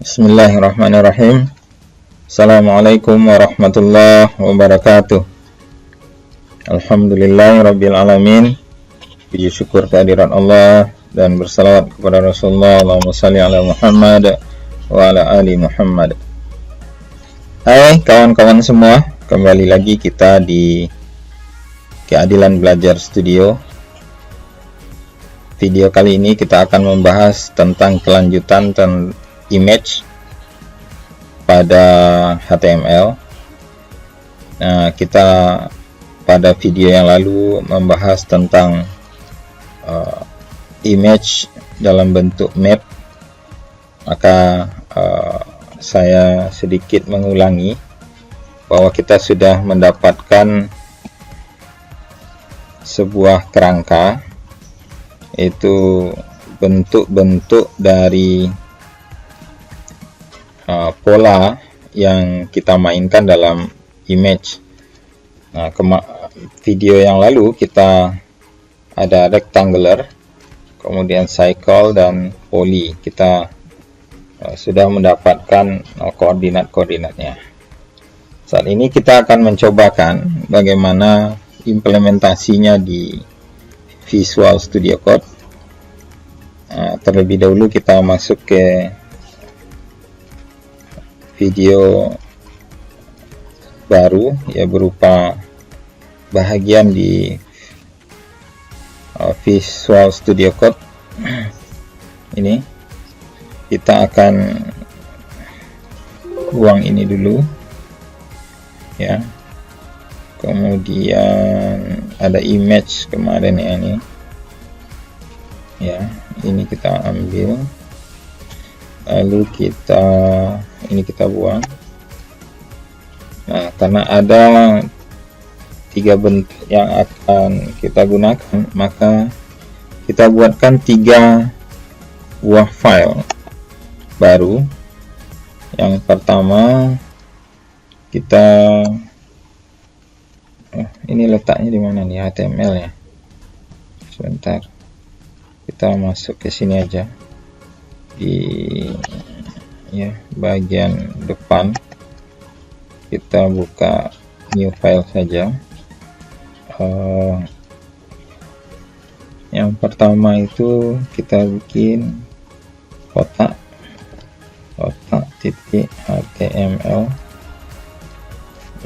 Bismillahirrahmanirrahim. Assalamualaikum warahmatullahi wabarakatuh. Alhamdulillahirabbil alamin. Puji syukur kehadirat Allah dan bersalawat kepada Rasulullah. Allahumma shalli ala Muhammad wa ala ali Muhammad. Hai kawan-kawan semua, kembali lagi kita di Keadilan Belajar Studio. Video kali ini kita akan membahas tentang kelanjutan image pada HTML. Nah, kita pada video yang lalu membahas tentang image dalam bentuk map, maka saya sedikit mengulangi bahwa kita sudah mendapatkan sebuah kerangka, yaitu bentuk-bentuk dari pola yang kita mainkan dalam image. Nah, video yang lalu kita ada rectangular, kemudian cycle dan poly. Kita sudah mendapatkan koordinat-koordinatnya. Saat ini kita akan mencobakan bagaimana implementasinya di Visual Studio Code. Terlebih dahulu kita masuk ke video baru, ya, berupa bahagian di Visual Studio Code. Ini kita akan buang ini dulu, ya. Kemudian ada image kemarin ya, ini kita ambil, lalu ini kita buang. Nah, karena ada 3 bentuk yang akan kita gunakan, maka kita buatkan 3 buah file baru. Yang pertama kita ini letaknya di mana nih, HTML ya. Sebentar, kita masuk ke sini aja, di bagian depan kita buka new file saja. Yang pertama itu kita bikin kotak titik HTML.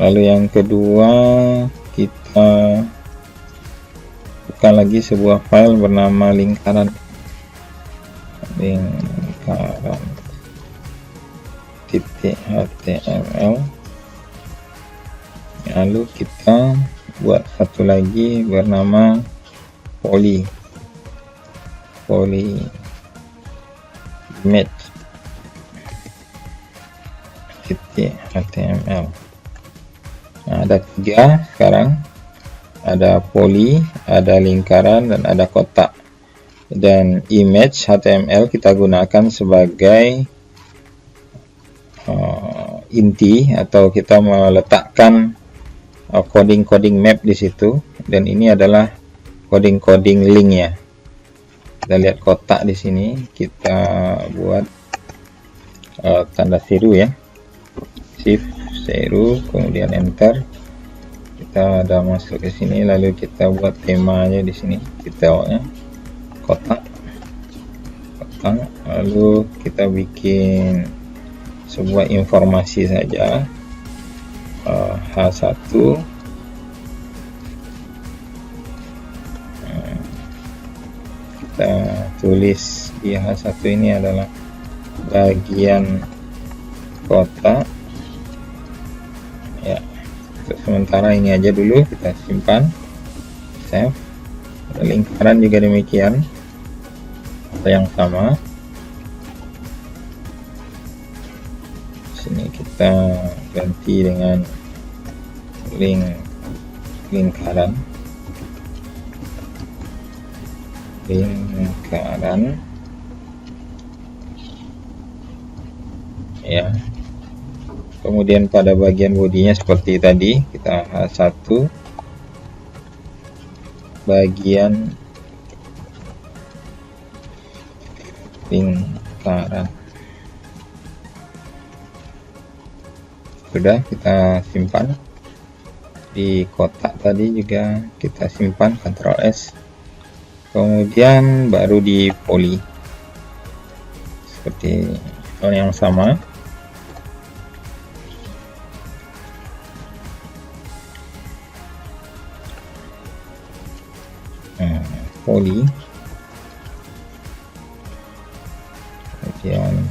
Lalu yang kedua kita buka lagi sebuah file bernama lingkaran titik HTML. Lalu kita buat satu lagi bernama poly image titik HTML. Nah, ada 3 sekarang, ada poly, ada lingkaran, dan ada kotak. Dan image HTML kita gunakan sebagai inti, atau kita meletakkan coding map di situ, dan ini adalah coding linknya. Kita lihat kotak di sini, kita buat tanda seru ya, shift seru, kemudian enter. Kita ada masuk ke sini, lalu kita buat temanya di sini, detailnya kotak, lalu kita bikin sebuah informasi saja, H1. Kita tulis di H1 ini adalah bagian kotak, ya. Untuk sementara ini aja dulu, kita simpan, save. Lingkaran juga demikian, yang sama. Sini kita ganti dengan lingkaran, ya. Kemudian pada bagian bodinya seperti tadi, kita H1 bagian lingkaran. Sudah kita simpan. Di kotak tadi juga kita simpan, Ctrl S. Kemudian baru di poli seperti hal yang sama. Poli, kemudian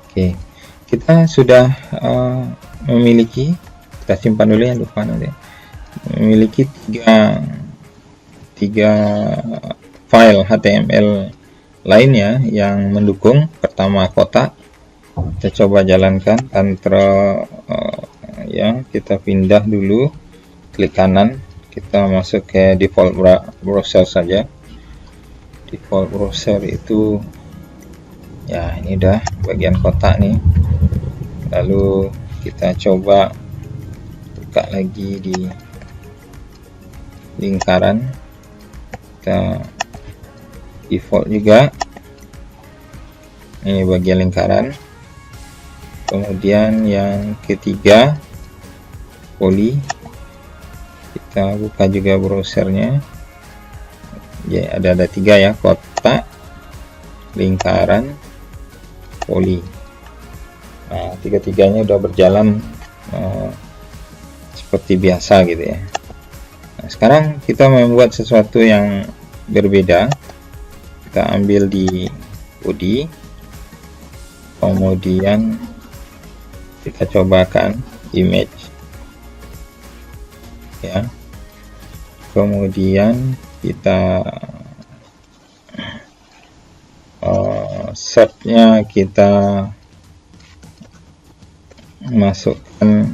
oke, kita sudah memiliki, kita simpan dulu ya, lupa nanti, memiliki tiga file HTML lainnya yang mendukung. Pertama kotak, kita coba jalankan, Ctrl ya, kita pindah dulu, klik kanan, kita masuk ke default browser saja. Default browser itu ya, ini udah bagian kotak nih. Lalu kita coba buka lagi di lingkaran, kita default juga, ini bagian lingkaran. Kemudian yang ketiga poli, kita buka juga browsernya ya, ada tiga ya, kotak, lingkaran, poli. Nah, tiga-tiganya udah berjalan seperti biasa gitu ya. Nah, sekarang kita membuat sesuatu yang berbeda. Kita ambil di body, kemudian kita cobakan image ya, kemudian kita setnya kita masukkan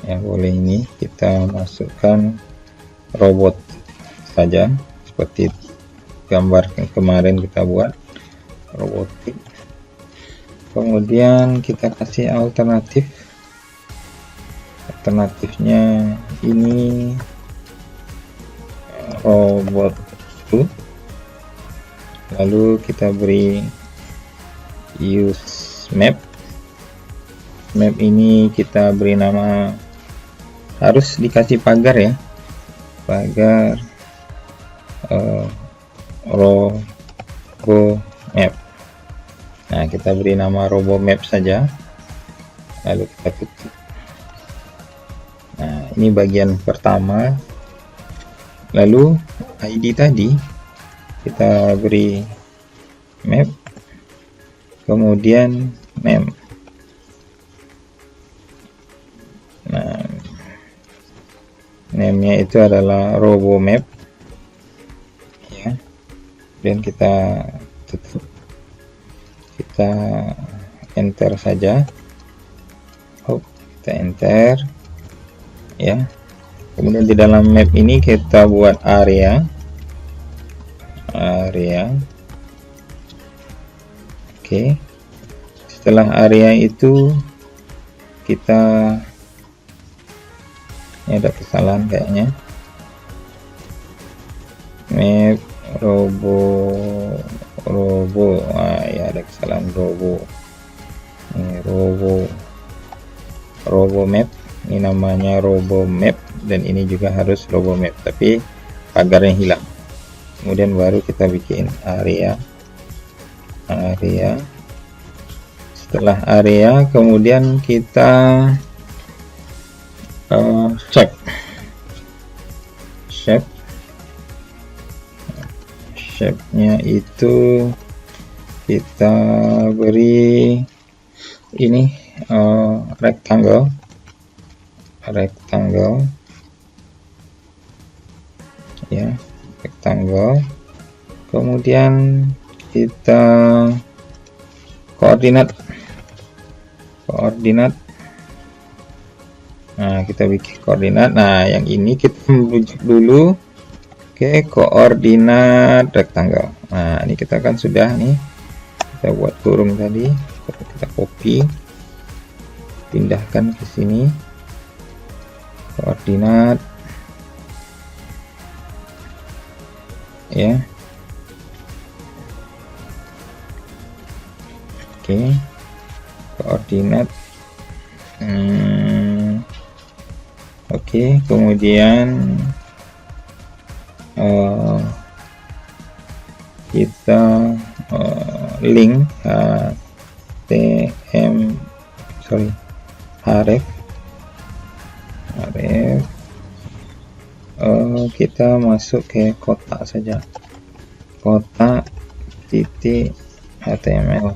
ya, boleh ini kita masukkan robot saja seperti gambar yang kemarin kita buat, robotik. Kemudian kita kasih alternatifnya ini robot itu, lalu kita beri use map. Map ini kita beri nama, harus dikasih pagar ya, pagar robo map. Nah, kita beri nama robo map saja, lalu kita tutup. Nah, ini bagian pertama. Lalu ID tadi kita beri map, kemudian name. Nah, name-nya itu adalah robo map ya, dan kita tutup, kita enter saja. Kita enter ya. Kemudian di dalam map ini kita buat area. Oke. Setelah area itu kita, ini ada kesalahan kayaknya, map robo ya, ada kesalahan robo. Ini robo map, ini namanya robo map, dan ini juga harus robo map, tapi pagarnya hilang. Kemudian baru kita bikin area. Setelah area, kemudian kita shape-nya itu kita beri ini rectangle ya, rectangle. Kemudian kita koordinat. Nah, kita bikin koordinat. Nah, yang ini kita merujuk dulu ke koordinat rectangle. Nah, ini kita kan sudah nih, kita buat kurung tadi, kita copy, pindahkan ke sini, koordinat ya. Oke, koordinat. Oke, kemudian kita link href kita masuk ke kotak saja, kotak titik HTML.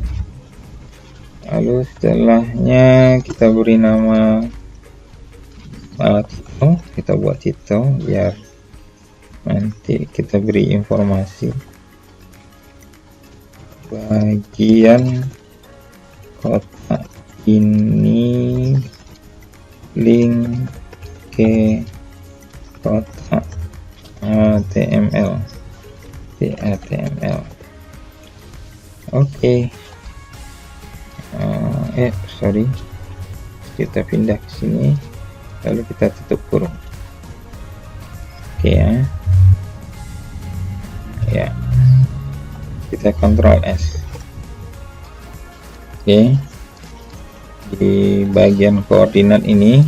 Lalu setelahnya kita beri nama title, kita buat title biar nanti kita beri informasi bagian kotak ini link ke kotak HTML. Oke. Sorry, kita pindah ke sini, lalu kita tutup kurung. Oke ya, kita Ctrl S. Oke, di bagian koordinat ini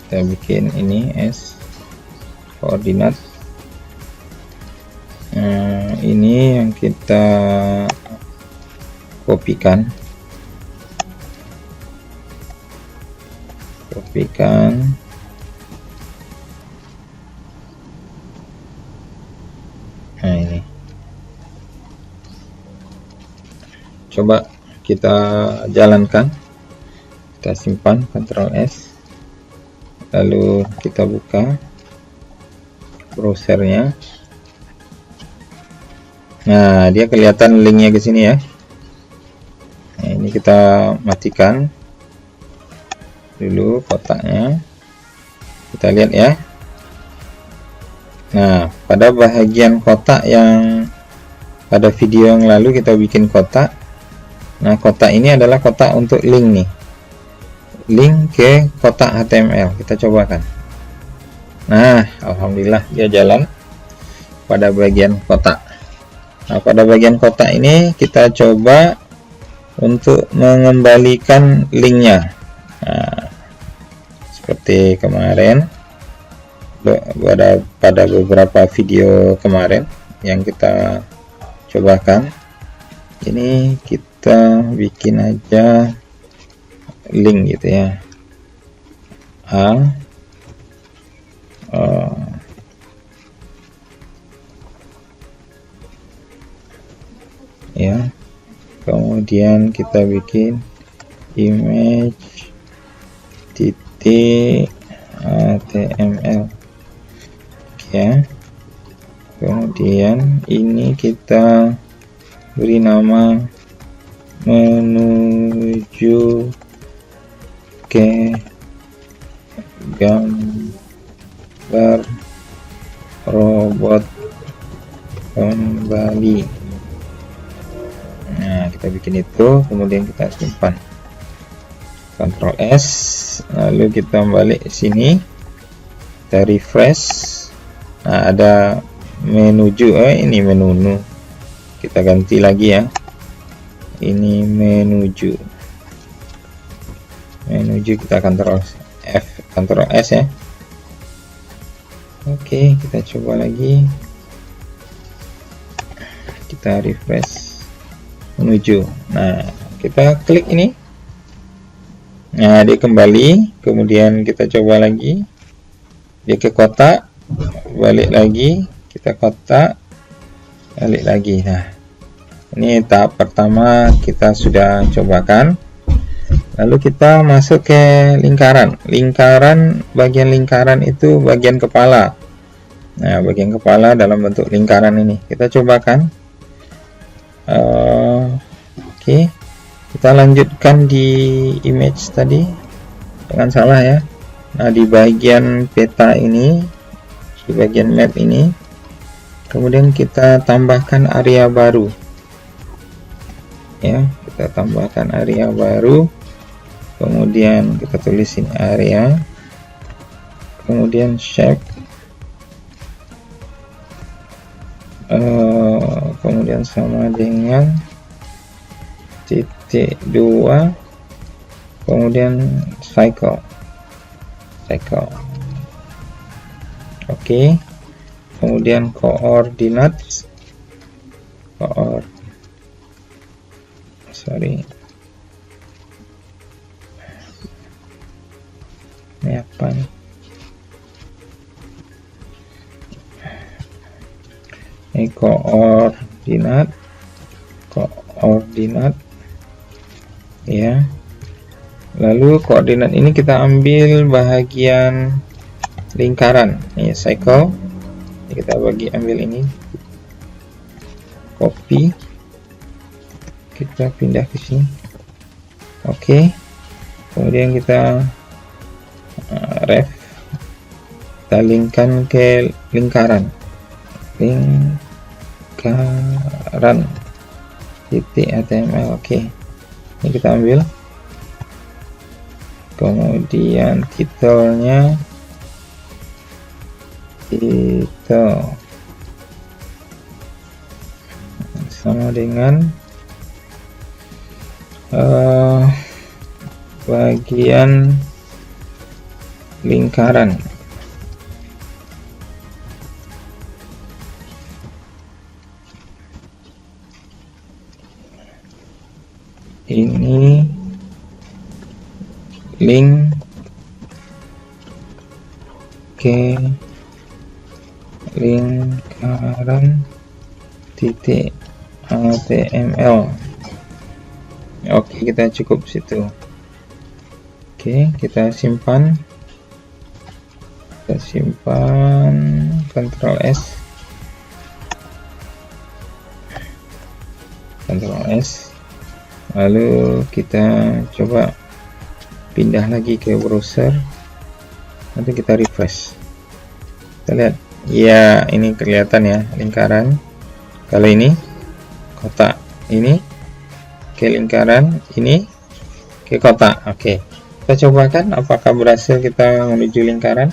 kita bikin ini S koordinat. Ini yang kita kopikan, nah ini coba kita jalankan, kita simpan, Ctrl S, lalu kita buka browsernya. Nah, dia kelihatan linknya ke sini ya. Nah, ini kita matikan dulu kotaknya, kita lihat ya. Nah, pada bahagian kotak yang pada video yang lalu kita bikin kotak. Nah, kotak ini adalah kotak untuk link nih, link ke kotak HTML. Kita cobakan. Nah, alhamdulillah dia jalan pada bagian kotak. Nah, pada bagian kotak ini kita coba untuk mengembalikan linknya. Nah, seperti kemarin pada beberapa video kemarin yang kita cobakan, ini kita bikin aja link gitu ya, ya, kemudian kita bikin image titik HTML ya. Kemudian ini kita beri nama menuju ke gambar robot kembali. Nah, kita bikin itu, kemudian kita simpan, Ctrl S, lalu kita balik sini, kita refresh. Nah, ada menuju, ini menunu, kita ganti lagi ya, ini menuju, kita Ctrl F, Ctrl S ya. Oke, kita coba lagi, kita refresh, menuju. Nah, kita klik ini, nah dia kembali, kemudian kita coba lagi, dia ke kotak, balik lagi, kita kotak, balik lagi. Nah, ini tahap pertama kita sudah cobakan. Lalu kita masuk ke lingkaran. Bagian lingkaran itu bagian kepala. Nah, bagian kepala dalam bentuk lingkaran ini kita cobakan. Oke, kita lanjutkan di image tadi, jangan salah ya. Nah, di bagian peta ini, di bagian map ini, kemudian kita tambahkan area baru ya, kita tambahkan area baru. kemudian kita tulis ini area, kemudian shape, kemudian sama dengan titik 2, kemudian cycle. Oke. Kemudian coordinates, ini apa nih? Ini koordinat ya. Lalu koordinat ini kita ambil bahagian lingkaran. Ini cycle. Kita ambil ini, copy, kita pindah ke sini. Oke. Kemudian kita ref, kita linkkan ke lingkaran titik HTML. Oke. Ini kita ambil, kemudian titelnya sama dengan bagian lingkaran. Ini link ke lingkaran titik HTML. Oke, kita cukup situ. Oke, kita simpan. Ctrl S, lalu kita coba pindah lagi ke browser, nanti kita refresh. Kita lihat ya, ini kelihatan ya lingkaran. Kalau ini kotak, ini ke lingkaran, ini ke kotak. Oke, kita cobakan apakah berhasil kita menuju lingkaran.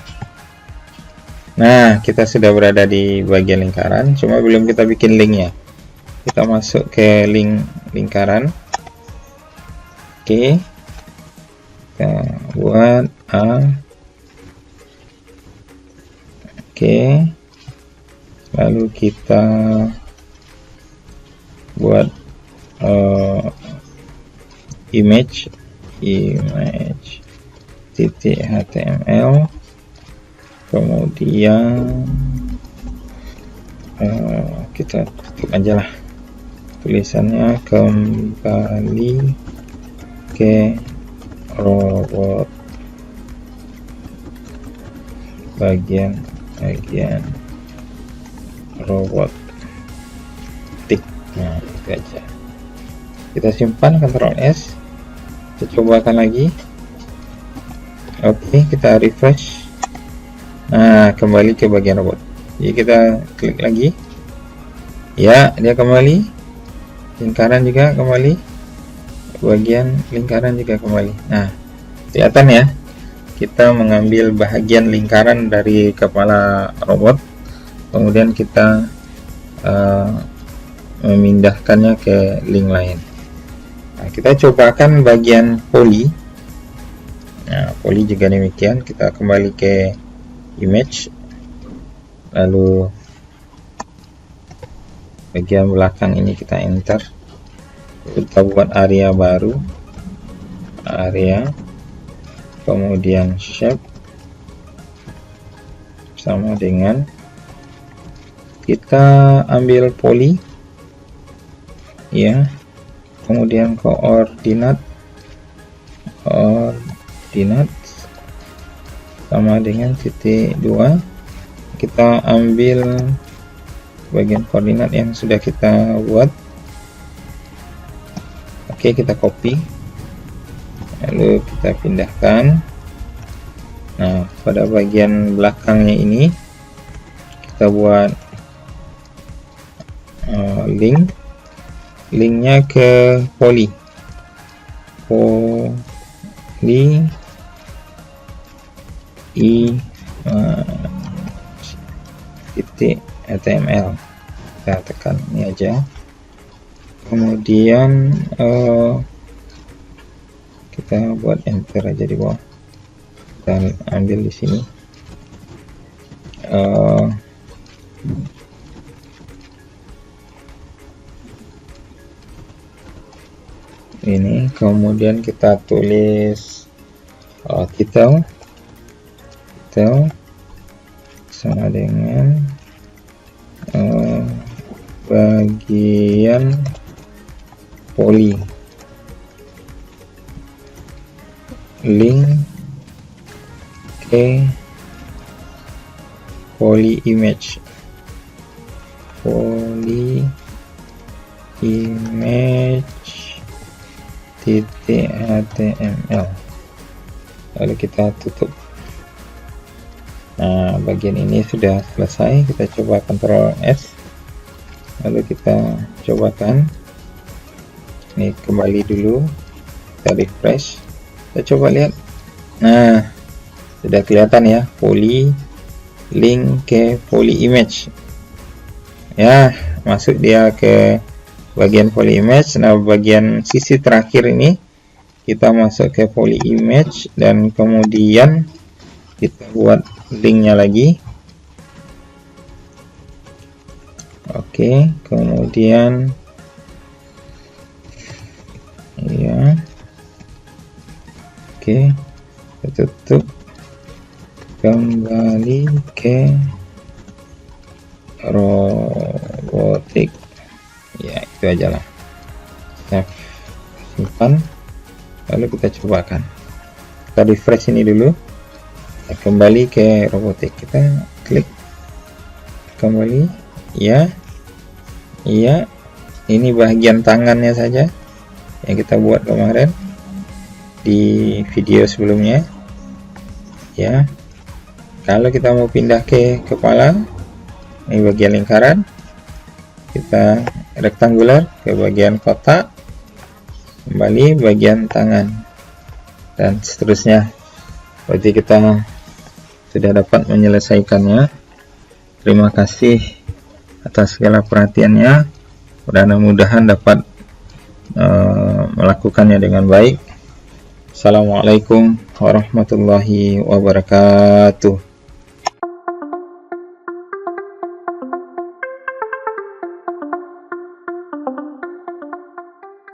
Nah, kita sudah berada di bagian lingkaran, cuma belum kita bikin linknya. Kita masuk ke lingkaran. Oke, kita buat A. Oke, lalu kita buat image titik HTML, kemudian kita tutup aja lah tulisannya, kembali ke robot bagian robot tik. Nah, itu aja. Kita simpan, Ctrl S, kita cobakan lagi. Oke, kita refresh. Nah, kembali ke bagian robot. Jadi kita klik lagi, ya, dia kembali. Lingkaran juga kembali, bagian lingkaran juga kembali. Nah, kelihatan ya, kita mengambil bahagian lingkaran dari kepala robot, kemudian kita memindahkannya ke link lain. Nah, kita cobakan bagian poly. Nah, poly juga demikian. Kita kembali ke image, lalu bagian belakang ini kita enter, kita buat area baru, kemudian shape sama dengan, kita ambil poly ya, kemudian koordinat sama dengan titik 2, kita ambil bagian koordinat yang sudah kita buat. Oke, kita copy, lalu kita pindahkan. Nah, pada bagian belakangnya ini kita buat linknya ke poly titik HTML. Kita tekan ini aja, kemudian kita buat enter aja di bawah, kita ambil di sini ini, kemudian kita tulis title sama dengan bagian poly link ke poly image titik HTML, lalu kita tutup. Nah, bagian ini sudah selesai. Kita coba Ctrl S, lalu kita cobakan. Ini kembali dulu, kita refresh, kita coba lihat. Nah, sudah kelihatan ya, poly link ke poly image ya, masuk dia ke bagian poly image. Nah, bagian sisi terakhir ini kita masuk ke poly image, dan kemudian kita buat linknya lagi. Oke, kemudian ya, oke, kita tutup, kembali ke robotik ya, itu aja lah. Save, simpan, lalu kita cobakan. Kita refresh ini dulu, kita kembali ke robotik, kita klik kembali ya, iya, ini bagian tangannya saja yang kita buat kemarin di video sebelumnya ya. Kalau kita mau pindah ke kepala, ini bagian lingkaran, kita rektangular ke bagian kotak, kembali bagian tangan, dan seterusnya. Berarti kita sudah dapat menyelesaikannya. Terima kasih atas segala perhatiannya. Mudah-mudahan dapat melakukannya dengan baik. Assalamualaikum warahmatullahi wabarakatuh.